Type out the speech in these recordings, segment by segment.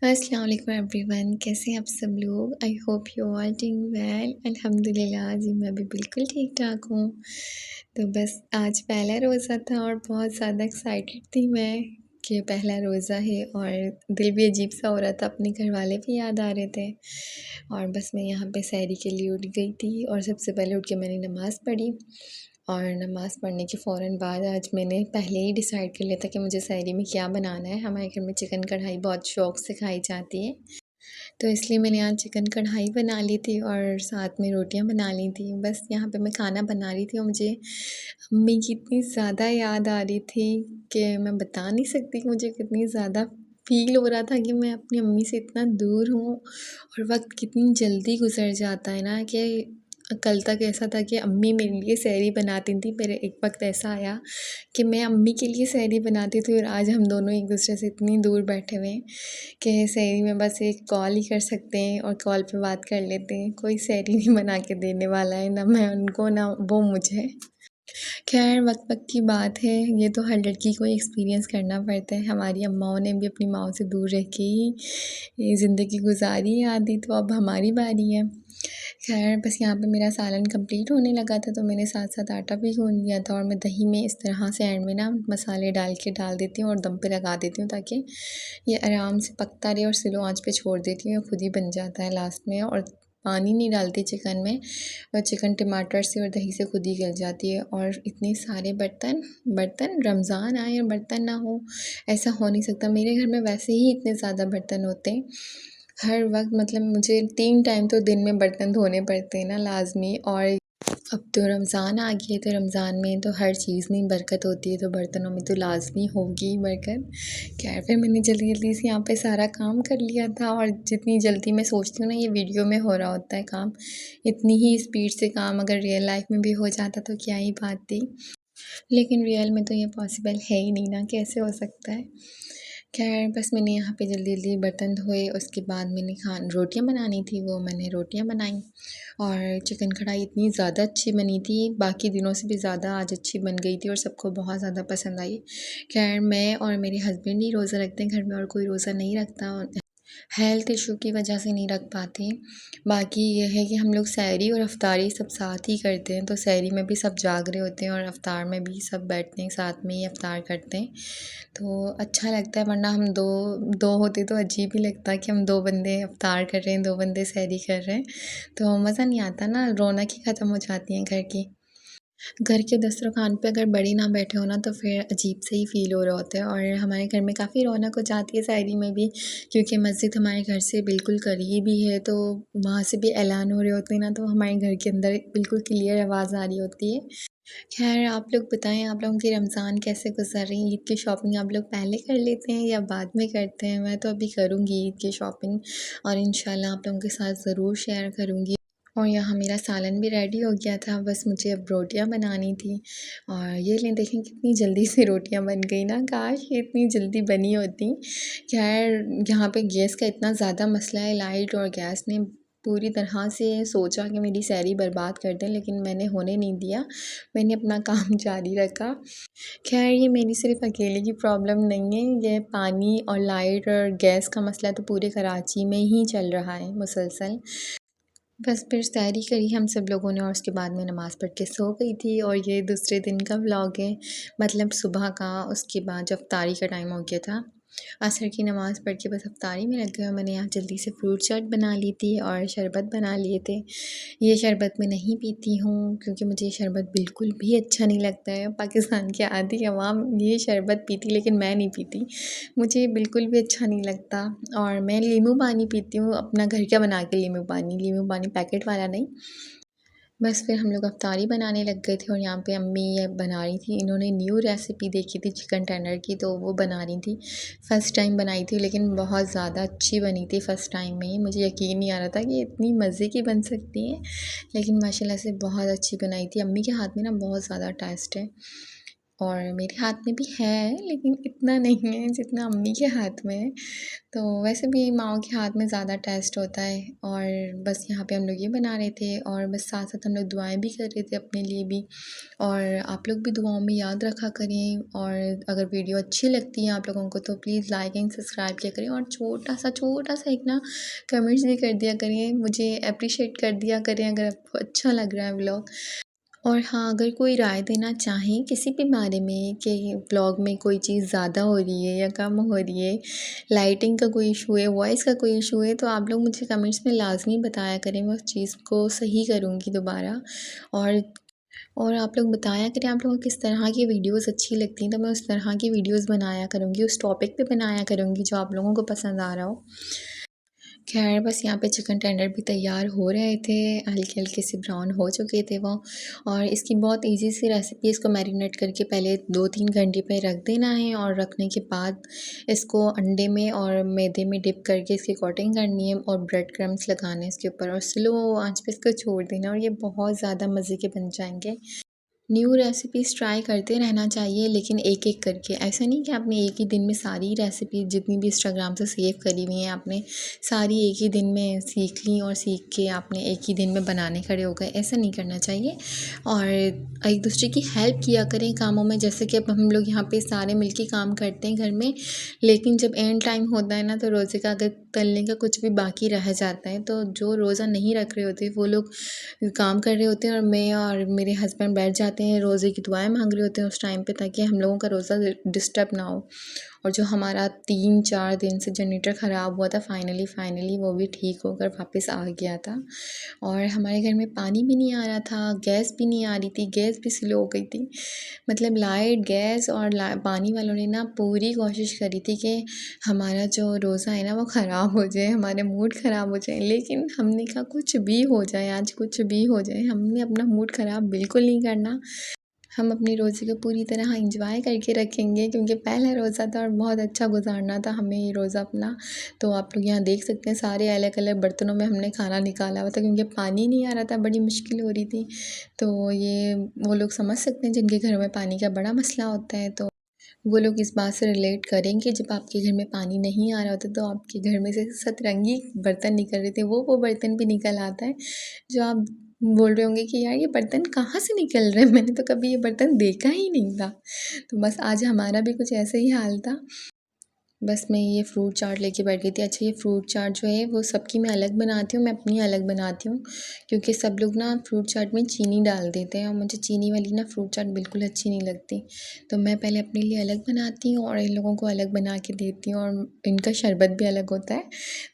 अस्सलाम वालेकुम एवरीवन, कैसे हैं आप सब लोग। I hope you all doing well. अल्हम्दुलिल्लाह जी, मैं भी बिल्कुल ठीक ठाक हूँ। तो बस आज पहला रोज़ा था और बहुत ज़्यादा एक्साइटेड थी मैं कि पहला रोज़ा है, और दिल भी अजीब सा हो रहा था, अपने घर वाले भी याद आ रहे थे। और बस मैं यहाँ पे सहरी के लिए उठ गई थी, और सबसे पहले उठ के मैंने नमाज़ पढ़ी। और नमाज़ पढ़ने के फ़ौरन बाद आज मैंने पहले ही डिसाइड कर लिया था कि मुझे सहरी में क्या बनाना है। हमारे घर में चिकन कढ़ाई बहुत शौक़ से खाई जाती है, तो इसलिए मैंने आज चिकन कढ़ाई बना ली थी और साथ में रोटियां बना ली थी। बस यहाँ पे मैं खाना बना रही थी और मुझे अम्मी की इतनी ज़्यादा याद आ रही थी कि मैं बता नहीं सकती कि मुझे कितनी ज़्यादा फ़ील हो रहा था कि मैं अपनी अम्मी से इतना दूर हूँ, और वक्त कितनी जल्दी गुजर जाता है ना। कि कल तक ऐसा था कि अम्मी मेरे लिए सहरी बनाती थी, फिर एक वक्त ऐसा आया कि मैं अम्मी के लिए सहरी बनाती थी, और आज हम दोनों एक दूसरे से इतनी दूर बैठे हुए हैं कि सहरी में बस एक कॉल ही कर सकते हैं और कॉल पे बात कर लेते हैं। कोई सहरी नहीं बना के देने वाला है, ना मैं उनको ना वो मुझे। खैर, वक्त वक्त की बात है, ये तो हर लड़की को एक्सपीरियंस करना पड़ता है। हमारी अम्माओं ने भी अपनी माओ से दूर रह के ही ये ज़िंदगी गुजारी है आधी, तो अब हमारी बारी है। खैर, बस यहाँ पे मेरा सालन कंप्लीट होने लगा था, तो मैंने साथ साथ आटा भी गूँध लिया था, और मैं दही में इस तरह से एंड में ना मसाले डाल देती हूँ और दम पे लगा देती हूँ, ताकि ये आराम से पकता रहे, और स्लो आंच पे छोड़ देती हूँ, खुद ही बन जाता है लास्ट में। और पानी नहीं डालती चिकन में, और चिकन टमाटर से और दही से खुद ही गल जाती है। और इतने सारे बर्तन बर्तन रमज़ान आए और बर्तन ना हो, ऐसा हो नहीं सकता। मेरे घर में वैसे ही इतने ज़्यादा बर्तन होते हैं हर वक्त, मतलब मुझे 3 टाइम तो दिन में बर्तन धोने पड़ते हैं ना लाज़मी। और अब तो रमज़ान आ गई है, तो रमज़ान में तो हर चीज़ में बरकत होती है, तो बर्तनों में तो लाज़मी होगी बरकत। खैर, फिर मैंने जल्दी-जल्दी से यहाँ पे सारा काम कर लिया था, और जितनी जल्दी मैं सोचती हूँ ना ये वीडियो में हो रहा होता है काम, इतनी ही स्पीड से काम अगर रियल लाइफ में भी हो जाता तो क्या ही बात थी। लेकिन रियल में तो ये पॉसिबल है ही नहीं ना, कैसे हो सकता है। खैर, बस मैंने यहाँ पे जल्दी-जल्दी बर्तन धोए, उसके बाद मैंने रोटियाँ बनानी थी, वो मैंने रोटियाँ बनाई। और चिकन कढ़ाई इतनी ज़्यादा अच्छी बनी थी, बाकी दिनों से भी ज़्यादा आज अच्छी बन गई थी, और सबको बहुत ज़्यादा पसंद आई। खैर, मैं और मेरे हस्बैंड ही रोज़ा रखते हैं घर में, और कोई रोज़ा नहीं रखता, हेल्थ इशू की वजह से नहीं रख पाते। बाकी ये है कि हम लोग सहरी और अफ्तारी सब साथ ही करते हैं, तो सहरी में भी सब जाग रहे होते हैं, और अफ्तार में भी सब बैठते हैं साथ में ही अफ्तार करते हैं, तो अच्छा लगता है। वरना हम दो दो होते तो अजीब ही लगता कि हम 2 बंदे अफ्तार कर रहे हैं, 2 बंदे सहरी कर रहे हैं, तो मज़ा नहीं आता ना, रौनक ही ख़त्म हो जाती है घर की। घर के दस्तरख़्वान पे अगर बड़े ना बैठे हो ना, तो फिर अजीब से ही फ़ील हो रहा होता है। और हमारे घर में काफ़ी रौनक हो जाती है सहरी में भी, क्योंकि मस्जिद हमारे घर से बिल्कुल करीब ही है, तो वहाँ से भी ऐलान हो रहे होते हैं ना, तो हमारे घर के अंदर बिल्कुल क्लियर आवाज़ आ रही होती है। खैर, आप लोग बताएं, आप लोगों की रमज़ान कैसे गुजर रही है। ईद की शॉपिंग आप लोग पहले कर लेते हैं या बाद में करते हैं। मैं तो अभी करूँगी ईद की शॉपिंग, और इंशाल्लाह आप लोगों के साथ ज़रूर शेयर करूँगी। और यहाँ मेरा सालन भी रेडी हो गया था, बस मुझे अब रोटियां बनानी थी। और ये लें, देखें कितनी जल्दी से रोटियां बन गई ना, काश ये इतनी जल्दी बनी होती। खैर, यहाँ पे गैस का इतना ज़्यादा मसला है, लाइट और गैस ने पूरी तरह से सोचा कि मेरी सहरी बर्बाद कर दें, लेकिन मैंने होने नहीं दिया, मैंने अपना काम जारी रखा। खैर, ये मेरी सिर्फ़ अकेले की प्रॉब्लम नहीं है, ये पानी और लाइट और गैस का मसला तो पूरे कराची में ही चल रहा है मुसलसल। बस फिर सैरी करी हम सब लोगों ने, और उसके बाद मैं नमाज़ पढ़ के सो गई थी। और ये दूसरे दिन का व्लॉग है, मतलब सुबह का। उसके बाद जब इफ्तारी का टाइम हो गया था, असर की नमाज़ पढ़ के बस इफ्तारी में लग गए, और मैंने यहाँ जल्दी से फ्रूट चाट बना ली थी और शरबत बना लिए थे। ये शरबत मैं नहीं पीती हूँ, क्योंकि मुझे ये शरबत बिल्कुल भी अच्छा नहीं लगता है। पाकिस्तान की आधी अवाम ये शरबत पीती, लेकिन मैं नहीं पीती, मुझे बिल्कुल भी अच्छा नहीं लगता। और मैं नींबू पानी पीती हूँ, अपना घर का बना के नींबू पानी पैकेट वाला नहीं। बस फिर हम लोग अफ्तारी बनाने लग गए थे, और यहाँ पे अम्मी ये बना रही थी, इन्होंने न्यू रेसिपी देखी थी चिकन टेंडर की, तो वो बना रही थी। फ़र्स्ट टाइम बनाई थी, लेकिन बहुत ज़्यादा अच्छी बनी थी फ़र्स्ट टाइम में ही। मुझे यकीन नहीं आ रहा था कि इतनी मज़े की बन सकती है, लेकिन माशाल्लाह से बहुत अच्छी बनाई थी। अम्मी के हाथ में ना बहुत ज़्यादा टेस्ट है। और मेरे हाथ में भी है, लेकिन इतना नहीं है जितना अम्मी के हाथ में है। तो वैसे भी माँओं के हाथ में ज़्यादा टेस्ट होता है। और बस यहाँ पे हम लोग ये बना रहे थे और बस साथ-साथ हम लोग दुआएँ भी कर रहे थे अपने लिए भी। और आप लोग भी दुआओं में याद रखा करें, और अगर वीडियो अच्छी लगती है आप लोगों को तो प्लीज़ लाइक एंड सब्सक्राइब किया करें, और छोटा-सा एक ना कमेंट्स भी कर दिया करिए, मुझे एप्रिशिएट कर दिया करें अगर आपको अच्छा लग रहा है व्लॉग। और हाँ, अगर कोई राय देना चाहें किसी भी बारे में कि व्लॉग में कोई चीज़ ज़्यादा हो रही है या कम हो रही है, लाइटिंग का कोई इशू है, वॉइस का कोई इशू है, तो आप लोग मुझे कमेंट्स में लाज़मी बताया करें, मैं उस चीज़ को सही करूँगी दोबारा। और और आप लोग बताया करें आप लोगों को किस तरह की वीडियोज़ अच्छी लगती हैं, तो मैं उस तरह की वीडियोज़ बनाया करूँगी, उस टॉपिक पे बनाया करूँगी जो आप लोगों को पसंद आ रहा हो। ख़ैर बस यहाँ पे चिकन टेंडर भी तैयार हो रहे थे, हल्के-हल्के से ब्राउन हो चुके थे वो। और इसकी बहुत ईज़ी सी रेसिपी, इसको मैरिनेट करके पहले 2-3 घंटे पे रख देना है, और रखने के बाद इसको अंडे में और मैदे में डिप करके इसकी कोटिंग करनी है और ब्रेड क्रम्ब्स लगाने हैं इसके ऊपर, और स्लो आँच पे इसको छोड़ देना, और ये बहुत ज़्यादा मज़े के बन जाएँगे। न्यू रेसिपीज़ ट्राई करते रहना चाहिए, लेकिन एक-एक करके। ऐसा नहीं कि आपने एक ही दिन में सारी रेसिपी जितनी भी इंस्टाग्राम से सेव करी हुई हैं आपने सारी एक ही दिन में सीख ली, और सीख के आपने एक ही दिन में बनाने खड़े हो गए, ऐसा नहीं करना चाहिए। और एक दूसरे की हेल्प किया करें कामों में, जैसे कि अब हम लोग यहाँ पे सारे मिलके काम करते हैं घर में, लेकिन जब एंड टाइम होता है ना, तो रोज़े का अगर तलने का कुछ भी बाकी रह जाता है, तो जो रोज़ा नहीं रख रहे होते वो लोग काम कर रहे होते हैं, और मैं और मेरे हस्बैंड बैठ जाते हैं, रोज़े की दुआएँ मांग रहे होते हैं उस टाइम पे, ताकि हम लोगों का रोज़ा डिस्टर्ब ना हो। और जो हमारा 3-4 दिन से जनरेटर ख़राब हुआ था, फाइनली वो भी ठीक होकर वापस आ गया था। और हमारे घर में पानी भी नहीं आ रहा था, गैस भी नहीं आ रही थी, गैस भी स्लो हो गई थी। मतलब लाइट, गैस और पानी वालों ने ना पूरी कोशिश करी थी कि हमारा जो रोज़ा है ना वो ख़राब हो जाए, हमारे मूड ख़राब हो जाए, लेकिन हमने कहा कुछ भी हो जाए, आज कुछ भी हो जाए, हमने अपना मूड ख़राब बिल्कुल नहीं करना। हम अपनी रोज़े को पूरी तरह एंजॉय करके रखेंगे, क्योंकि पहला रोज़ा था और बहुत अच्छा गुजारना था हमें ये रोज़ा अपना। तो आप लोग यहाँ देख सकते हैं सारे अलग-अलग बर्तनों में हमने खाना निकाला हुआ था, क्योंकि पानी नहीं आ रहा था, बड़ी मुश्किल हो रही थी। तो ये वो लोग समझ सकते हैं जिनके घर में पानी का बड़ा मसला होता है, तो वो लोग इस बात से रिलेट करेंगे। जब आपके घर में पानी नहीं आ रहा होता, तो आपके घर में से सतरंगी बर्तन निकल रहे थे, वो बर्तन भी निकल आता है जो आप बोल रहे होंगे कि यार ये बर्तन कहाँ से निकल रहे हैं, मैंने तो कभी ये बर्तन देखा ही नहीं था। तो बस आज हमारा भी कुछ ऐसा ही हाल था। बस मैं ये फ्रूट चाट लेके बैठ गई थी। अच्छा, ये फ्रूट चाट जो है वो सबकी मैं अलग बनाती हूँ, मैं अपनी अलग बनाती हूँ, क्योंकि सब लोग ना फ्रूट चाट में चीनी डाल देते हैं, और मुझे चीनी वाली ना फ्रूट चाट बिल्कुल अच्छी नहीं लगती। तो मैं पहले अपने लिए अलग बनाती हूँ और इन लोगों को अलग बना के देती हूँ, और इनका शरबत भी अलग होता है।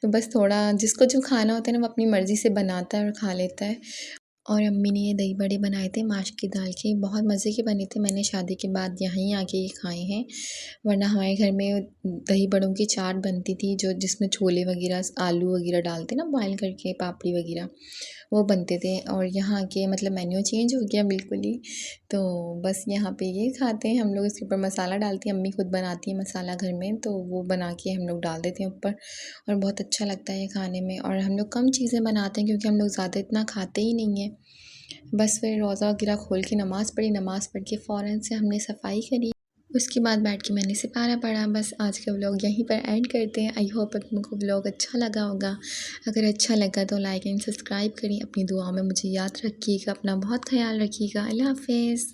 तो बस थोड़ा जिसको जो खाना होता है ना वो अपनी मर्ज़ी से बनाता है और खा लेता है। और अम्मी ने ये दही बड़े बनाए थे माश की दाल के, बहुत मज़े के बने थे, मैंने शादी के बाद यहीं आके ये खाए हैं। वरना हमारे घर में दही बड़ों की चाट बनती थी, जो जिसमें छोले वगैरह, आलू वगैरह डालते ना बॉयल करके, पापड़ी वगैरह, वो बनते थे। और यहाँ के मतलब मेन्यू चेंज हो गया बिल्कुल ही। तो बस यहाँ पे ये खाते हैं हम लोग, इसके ऊपर मसाला डालती हैं, अम्मी खुद बनाती है मसाला घर में, तो वो बना के हम लोग डाल देते हैं ऊपर, और बहुत अच्छा लगता है ये खाने में। और हम लोग कम चीज़ें बनाते हैं, क्योंकि हम लोग ज़्यादा इतना खाते ही नहीं हैं। बस फिर रोज़ा वगैरह खोल के नमाज़ पढ़ी, नमाज़ पढ़ के फ़ौरन से हमने सफाई करी। उसके बाद बैठ के मैंने सिपारा पढ़ा। बस आज का व्लॉग यहीं पर एंड करते हैं। आई होप आप लोगों को व्लॉग अच्छा लगा होगा। अगर अच्छा लगा तो लाइक एंड सब्सक्राइब करें। अपनी दुआओं में मुझे याद रखिएगा। अपना बहुत ख़्याल रखिएगा। अल्लाह हाफ़िज़।